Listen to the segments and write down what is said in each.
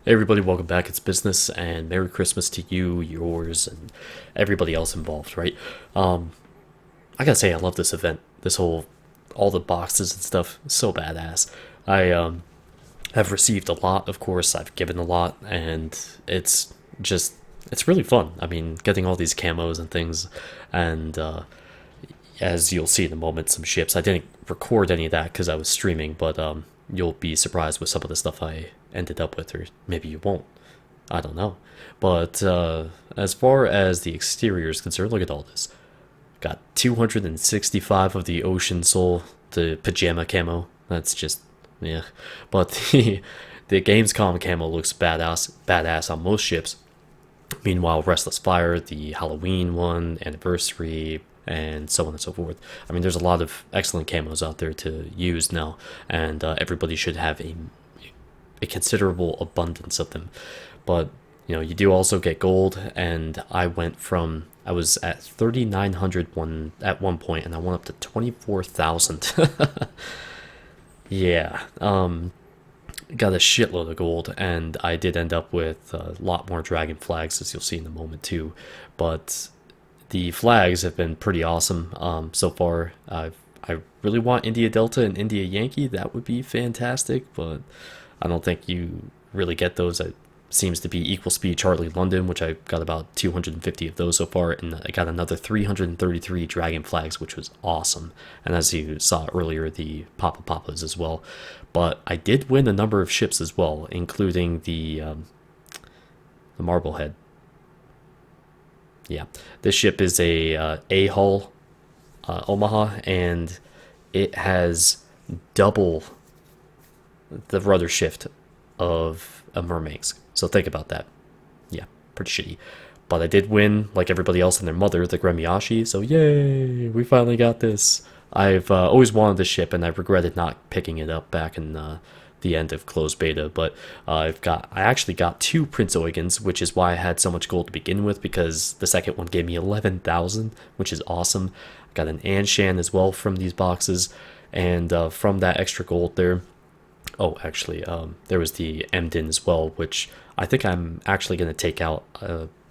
Hey everybody, welcome back. It's business, and Merry Christmas to you, yours, and everybody else involved, right? Um, I gotta say, I love this event. All the boxes and stuff, so badass. I have received a lot, of course. I've given a lot, and it's just, it's really fun. I mean, getting all these camos and things, and as you'll see in a moment, some ships. I didn't record any of that because I was streaming, but you'll be surprised with some of the stuff I ended up with, or maybe you won't. I don't know. But as far as the exterior is concerned, look at all this. Got 265 of the Ocean Soul, the pajama camo. That's just, yeah. But the Gamescom camo looks badass on most ships. Meanwhile, Restless Fire, the Halloween one, Anniversary, and so on and so forth. I mean, there's a lot of excellent camos out there to use now, and everybody should have a considerable abundance of them. But you do also get gold, and I was at 3,900 at one point, and I went up to 24,000. Yeah, got a shitload of gold, and I did end up with a lot more dragon flags, as you'll see in a moment too. But the flags have been pretty awesome so far. I really want India Delta and India Yankee. That would be fantastic, but I don't think you really get those. It seems to be equal speed Charlie London, which I got about 250 of those so far, and I got another 333 Dragon Flags, which was awesome. And as you saw earlier, the Papa Papas as well. But I did win a number of ships as well, including the Marblehead. Yeah, this ship is a hull Omaha, and it has double the rudder shift of a Mermaid's. So think about that. Yeah, pretty shitty. But I did win, like everybody else and their mother, the Gremiashi. So yay, we finally got this. I've always wanted this ship, and I regretted not picking it up back in the end of closed beta. But I actually got two Prince Oygons, which is why I had so much gold to begin with, because the second one gave me 11,000, which is awesome. Got an Anshan as well from these boxes, and from that extra gold there. Oh, actually, there was the Emden as well, which I think I'm actually going to take out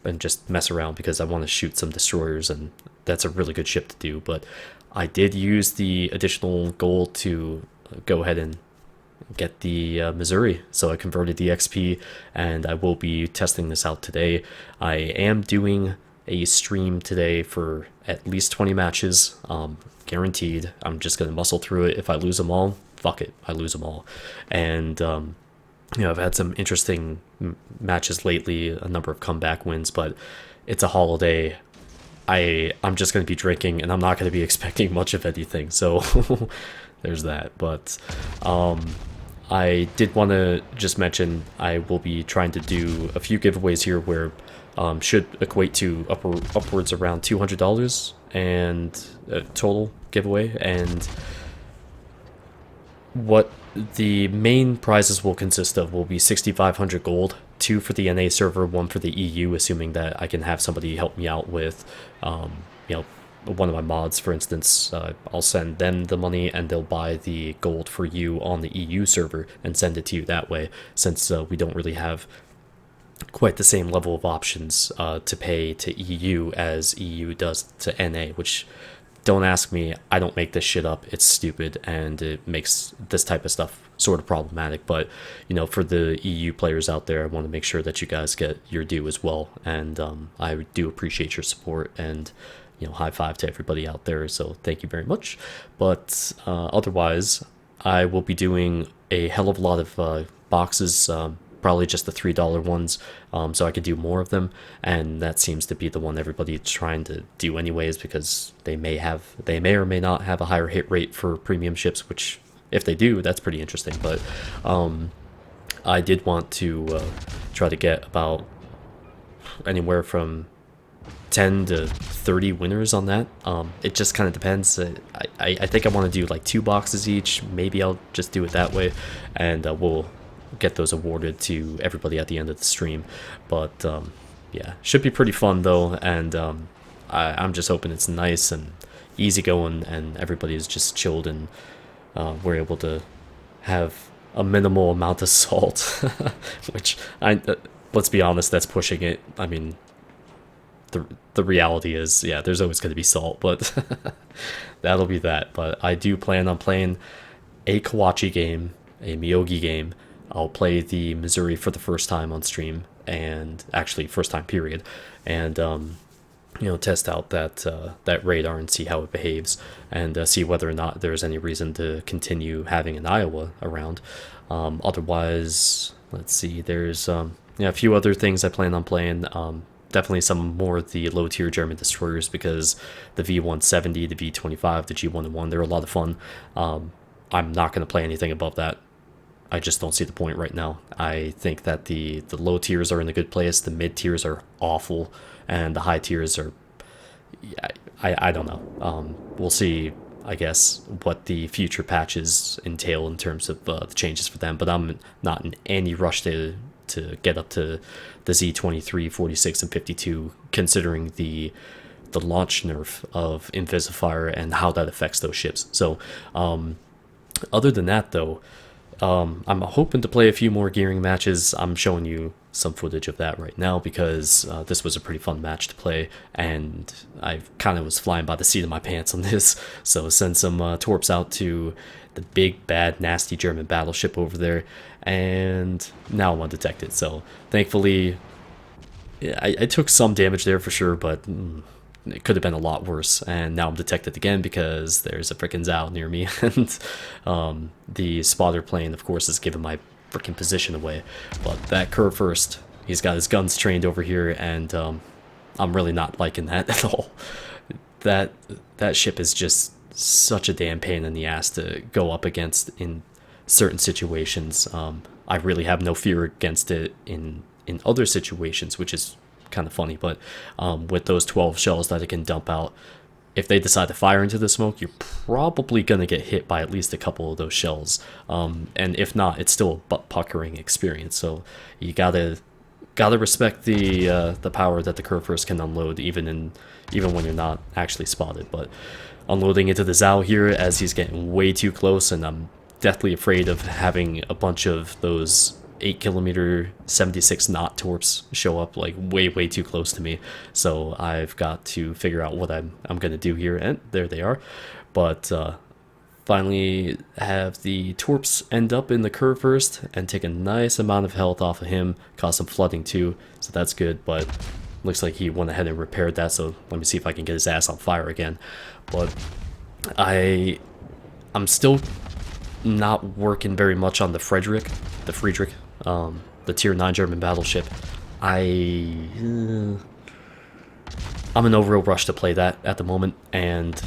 and just mess around because I want to shoot some destroyers, and that's a really good ship to do. But I did use the additional gold to go ahead and get the Missouri, so I converted the XP, and I will be testing this out today. I am doing a stream today for at least 20 matches, guaranteed. I'm just going to muscle through it. If I lose them all, fuck it, I lose them all. And I've had some interesting matches lately, a number of comeback wins, but it's a holiday. I'm just going to be drinking, and I'm not going to be expecting much of anything, so there's that. But I did want to just mention I will be trying to do a few giveaways here where should equate to upwards around $200 and total giveaway. And what the main prizes will consist of will be 6,500 gold, two for the NA server, one for the EU, assuming that I can have somebody help me out with, one of my mods, for instance. I'll send them the money, and they'll buy the gold for you on the EU server and send it to you that way, since we don't really have quite the same level of options to pay to EU as EU does to NA, which, don't ask me, I don't make this shit up. It's stupid, and it makes this type of stuff sort of problematic. But for the EU players out there, I want to make sure that you guys get your due as well, and I do appreciate your support, and high five to everybody out there, so thank you very much. But otherwise, I will be doing a hell of a lot of boxes, probably just the $3 ones, so I could do more of them, and that seems to be the one everybody's trying to do anyways, because they may or may not have a higher hit rate for premium ships, which if they do, that's pretty interesting. But I did want to try to get about anywhere from 10 to 30 winners on that. It just kind of depends. I think I want to do like 2 boxes each. Maybe I'll just do it that way, and we'll get those awarded to everybody at the end of the stream. But yeah, should be pretty fun though, and I'm just hoping it's nice and easy going, and everybody is just chilled, and we're able to have a minimal amount of salt, which let's be honest, that's pushing it. I mean, the reality is, yeah, there's always going to be salt, but that'll be that. But I do plan on playing a Kawachi game, a Miyogi game. I'll play the Missouri for the first time on stream, and actually first time period, and test out that radar and see how it behaves, and see whether or not there's any reason to continue having an Iowa around. Otherwise, let's see. There's a few other things I plan on playing. Definitely some more of the low tier German destroyers, because the V170, the V25, the G101, they're a lot of fun. I'm not going to play anything above that. I just don't see the point right now. I think that the low tiers are in a good place, the mid tiers are awful, and the high tiers are, I don't know. We'll see, I guess, what the future patches entail in terms of the changes for them, but I'm not in any rush to get up to the Z23, 46, and 52, considering the launch nerf of Invisifire and how that affects those ships. So other than that, though, I'm hoping to play a few more gearing matches. I'm showing you some footage of that right now because this was a pretty fun match to play, and I kind of was flying by the seat of my pants on this. So send some torps out to the big, bad, nasty German battleship over there, and now I'm undetected. So thankfully, I took some damage there for sure, but it could have been a lot worse. And now I'm detected again because there's a freaking Zao near me, and the spotter plane, of course, has given my freaking position away. But that curve first, he's got his guns trained over here, and I'm really not liking that at all. That ship is just such a damn pain in the ass to go up against in certain situations. I really have no fear against it in other situations, which is kind of funny, but with those 12 shells that it can dump out, if they decide to fire into the smoke, you're probably going to get hit by at least a couple of those shells, and if not, it's still a butt puckering experience. So you gotta respect the power that the curvers can unload, even when you're not actually spotted. But unloading into the Zao here as he's getting way too close, and I'm deathly afraid of having a bunch of those 8 km 76 knot torps show up like way too close to me. So I've got to figure out what I'm gonna do here, and there they are. But finally have the torps end up in the curve first and take a nice amount of health off of him, cause some flooding too, so that's good. But looks like he went ahead and repaired that, so let me see if I can get his ass on fire again. But I'm still not working very much on the Friedrich, the tier 9 German battleship. I'm in no real rush to play that at the moment, and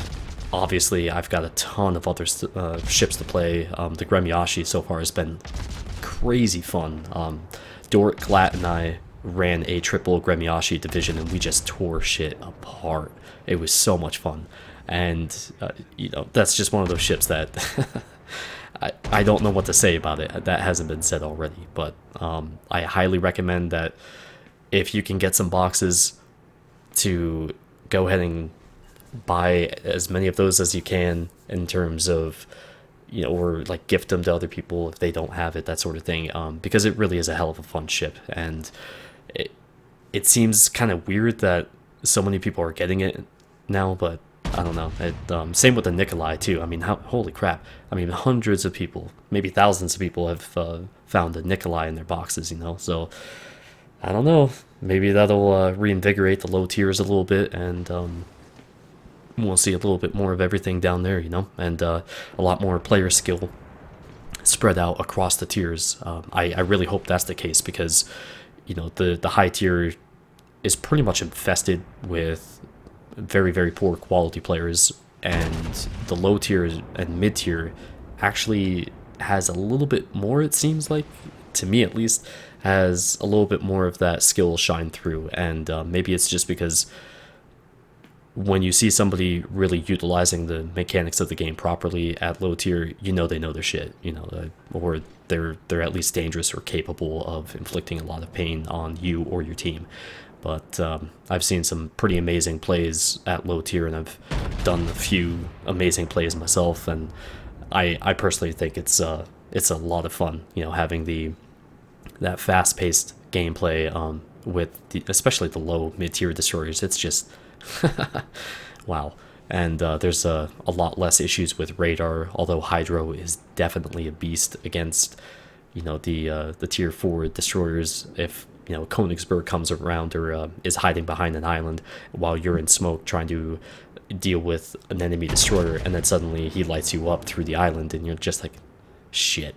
obviously I've got a ton of other ships to play. The Gremyashi so far has been crazy fun. Doric, Glatt, and I ran a triple Gremyashi division, and we just tore shit apart. It was so much fun, and that's just one of those ships that I don't know what to say about it. That hasn't been said already, but I highly recommend that if you can get some boxes, to go ahead and buy as many of those as you can, in terms of, or like gift them to other people if they don't have it, that sort of thing, because it really is a hell of a fun ship. And it seems kind of weird that so many people are getting it now, but I don't know. Same with the Nikolai too. I mean, holy crap. I mean, hundreds of people, maybe thousands of people have found the Nikolai in their boxes, so I don't know. Maybe that'll reinvigorate the low tiers a little bit, and we'll see a little bit more of everything down there, and a lot more player skill spread out across the tiers. I really hope that's the case, because the high tier is pretty much infested with very poor quality players, and the low tier and mid tier actually has a little bit more, it seems like, to me at least, has a little bit more of that skill shine through. And maybe it's just because when you see somebody really utilizing the mechanics of the game properly at low tier, they know their shit, or they're at least dangerous or capable of inflicting a lot of pain on you or your team. But I've seen some pretty amazing plays at low tier, and I've done a few amazing plays myself, and I personally think it's a lot of fun, you know, having that fast paced gameplay with especially the low mid tier destroyers. It's just wow. And there's a lot less issues with radar, although Hydro is definitely a beast against, you know, the tier 4 destroyers. If, you know, Königsberg comes around or is hiding behind an island while you're in smoke trying to deal with an enemy destroyer, and then suddenly he lights you up through the island, and you're just like, shit.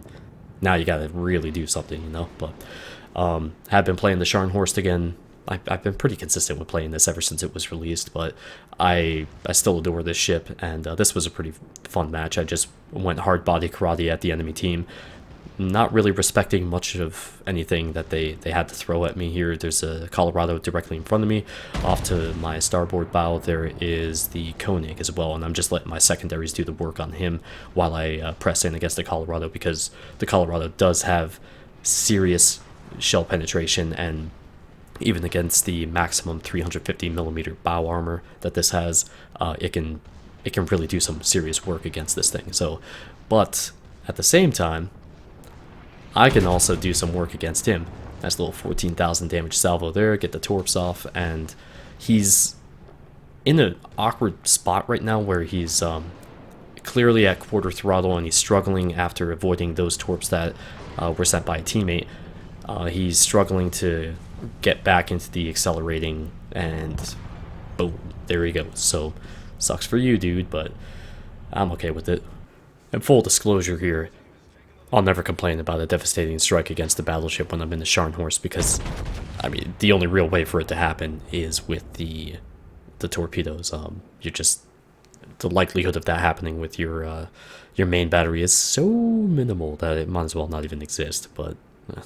Now you gotta really do something, you know. But have been playing the Scharnhorst again. I've been pretty consistent with playing this ever since it was released, but I still adore this ship, and this was a pretty fun match. I just went hard body karate at the enemy team, not really respecting much of anything that they had to throw at me here. There's a Colorado directly in front of me. Off to my starboard bow, there is the Koenig as well, and I'm just letting my secondaries do the work on him while I press in against the Colorado, because the Colorado does have serious shell penetration, and even against the maximum 350 millimeter bow armor that this has, it can really do some serious work against this thing. So, but at the same time, I can also do some work against him. Nice little 14,000 damage salvo there, get the torps off, and he's in an awkward spot right now where he's clearly at quarter throttle, and he's struggling after avoiding those torps that were sent by a teammate. He's struggling to get back into the accelerating, and boom, there he goes. So, sucks for you, dude, but I'm okay with it. And full disclosure here, I'll never complain about a devastating strike against the battleship when I'm in the Scharnhorst, because, I mean, the only real way for it to happen is with the torpedoes. You're just, the likelihood of that happening with your main battery is so minimal that it might as well not even exist. But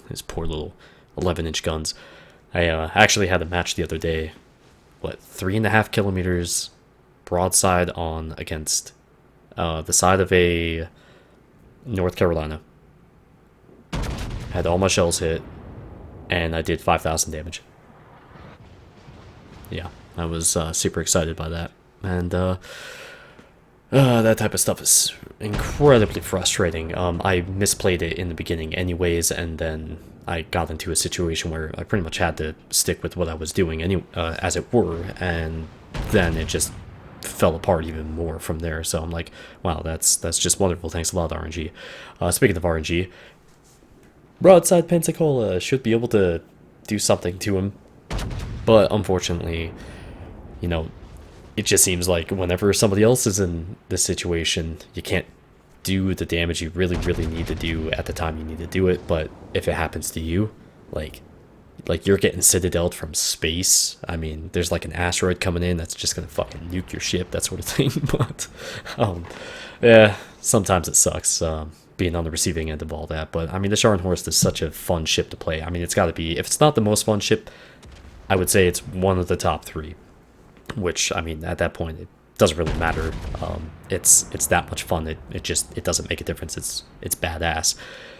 these poor little 11-inch guns. I actually had a match the other day, 3.5 kilometers broadside on against the side of a North Carolina. Had all my shells hit, and I did 5,000 damage. Yeah, I was super excited by that. And that type of stuff is incredibly frustrating. I misplayed it in the beginning anyways, and then I got into a situation where I pretty much had to stick with what I was doing as it were, and then it just fell apart even more from there. So I'm like, wow, that's just wonderful. Thanks a lot, RNG. Speaking of RNG, broadside Pensacola should be able to do something to him, but unfortunately, you know, it just seems like whenever somebody else is in this situation, you can't do the damage you really need to do at the time you need to do it. But if it happens to you, like you're getting citadeled from space. I mean, there's like an asteroid coming in that's just gonna fucking nuke your ship, that sort of thing. But yeah, sometimes it sucks being on the receiving end of all that. But I mean, the Scharnhorst is such a fun ship to play. I mean, it's got to be, if it's not the most fun ship, I would say it's one of the top 3. Which, I mean, at that point, it doesn't really matter. It's that much fun. It doesn't make a difference. It's badass.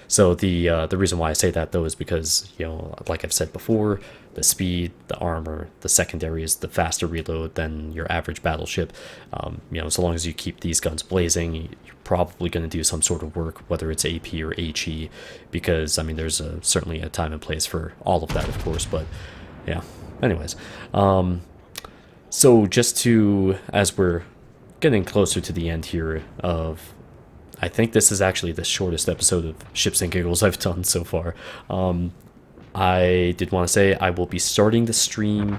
So the reason why I say that, though, is because, you know, like I've said before, the speed, the armor, the secondary is the faster reload than your average battleship. You know, so long as you keep these guns blazing, you're probably going to do some sort of work, whether it's AP or HE, because, I mean, there's certainly a time and place for all of that, of course. But yeah, anyways. So just to, as we're getting closer to the end here of, I think this is actually the shortest episode of Ships and Giggles I've done so far. I did want to say I will be starting the stream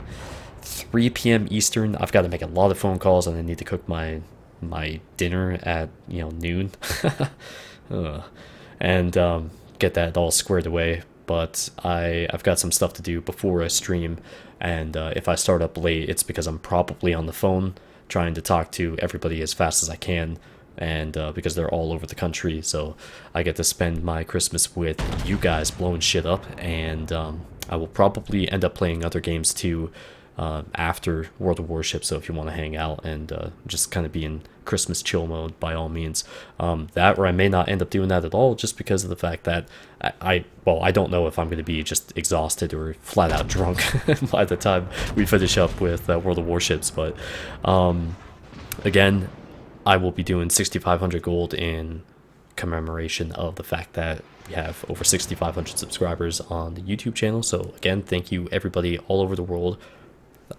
3 p.m. Eastern. I've got to make a lot of phone calls, and I need to cook my dinner at, you know, noon. And get that all squared away. But I've got some stuff to do before I stream, and if I start up late, it's because I'm probably on the phone trying to talk to everybody as fast as I can, and because they're all over the country, so I get to spend my Christmas with you guys blowing shit up, and I will probably end up playing other games too after World of Warships, so if you want to hang out and just kind of be in Christmas chill mode, by all means. That, or I may not end up doing that at all, just because of the fact that I don't know if I'm going to be just exhausted or flat out drunk by the time we finish up with World of Warships. But again, I will be doing 6,500 gold in commemoration of the fact that we have over 6,500 subscribers on the YouTube channel. So again, thank you everybody all over the world.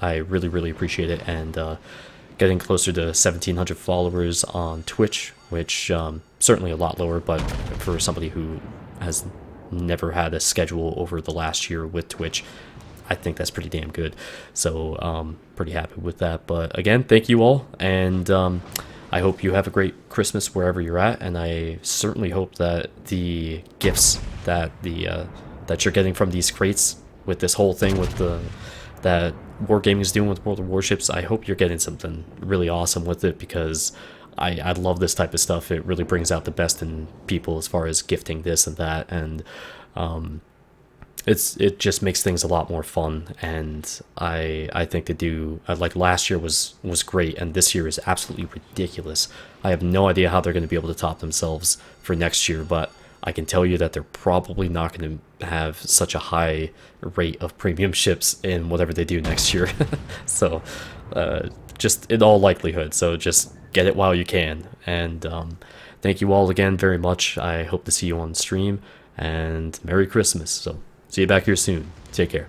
I really, really appreciate it. And getting closer to 1,700 followers on Twitch, which certainly a lot lower, but for somebody who has never had a schedule over the last year with Twitch, I think that's pretty damn good. So pretty happy with that. But again, thank you all, and I hope you have a great Christmas wherever you're at, and I certainly hope that the gifts that that you're getting from these crates with this whole thing with that Wargaming is doing with World of Warships, I hope you're getting something really awesome with it, because I love this type of stuff. It really brings out the best in people as far as gifting this and that, and it just makes things a lot more fun. And I think to do like last year was great, and this year is absolutely ridiculous. I have no idea how they're going to be able to top themselves for next year, but I can tell you that they're probably not going to have such a high rate of premium ships in whatever they do next year. So just in all likelihood, so just get it while you can. And thank you all again very much. I hope to see you on stream, and Merry Christmas. So see you back here soon. Take care.